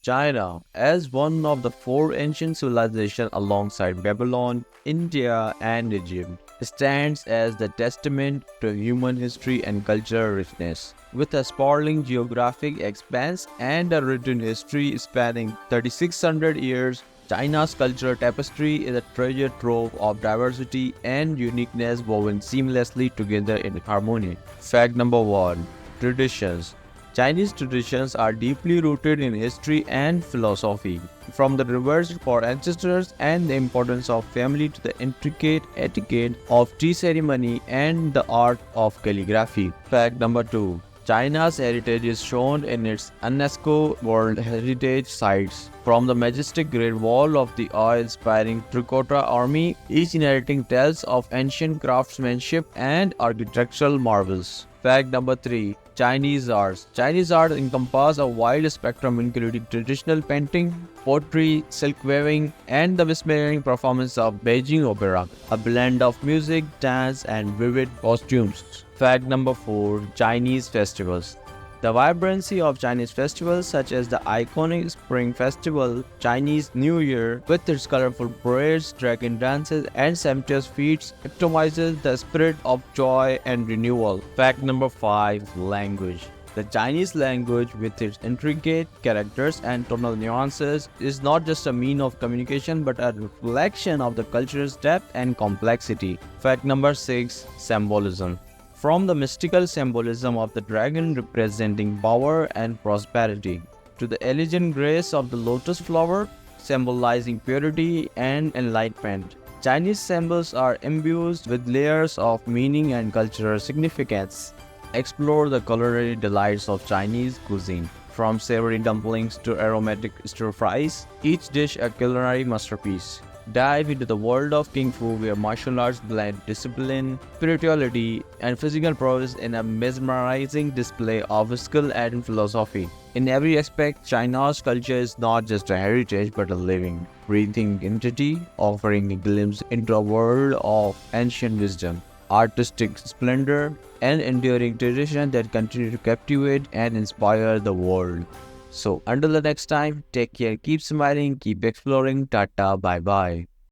China, as one of the four ancient civilizations alongside Babylon, India, and Egypt, stands as the testament to human history and cultural richness. With a sprawling geographic expanse and a written history spanning 3600 years, China's cultural tapestry is a treasure trove of diversity and uniqueness woven seamlessly together in harmony. Fact number 1. Traditions. Chinese traditions are deeply rooted in history and philosophy, from the reverence for ancestors and the importance of family to the intricate etiquette of tea ceremony and the art of calligraphy. Fact number 2. China's heritage is shown in its UNESCO World Heritage Sites, from the majestic Great Wall of the awe-inspiring Terracotta Army, each narrating tales of ancient craftsmanship and architectural marvels. Fact number 3. Chinese arts. Chinese art encompasses a wide spectrum including traditional painting, poetry, silk weaving, and the mesmerizing performance of Beijing opera, a blend of music, dance, and vivid costumes. Fact number 4. Chinese festivals. The vibrancy of Chinese festivals such as the iconic Spring Festival, Chinese New Year, with its colorful parades, dragon dances, and sumptuous feasts, epitomizes the spirit of joy and renewal. Fact number 5. Language. The Chinese language, with its intricate characters and tonal nuances, is not just a mean of communication but a reflection of the culture's depth and complexity. Fact number 6. Symbolism. From the mystical symbolism of the dragon representing power and prosperity, to the elegant grace of the lotus flower symbolizing purity and enlightenment, Chinese symbols are imbued with layers of meaning and cultural significance. Explore the culinary delights of Chinese cuisine. From savory dumplings to aromatic stir fries, each dish a culinary masterpiece. Dive into the world of Kung Fu where martial arts blend discipline, spirituality, and physical prowess in a mesmerizing display of skill and philosophy. In every aspect, China's culture is not just a heritage but a living, breathing entity offering a glimpse into a world of ancient wisdom, artistic splendor, and enduring tradition that continue to captivate and inspire the world. So, until the next time, take care, keep smiling, keep exploring. Tata, bye bye.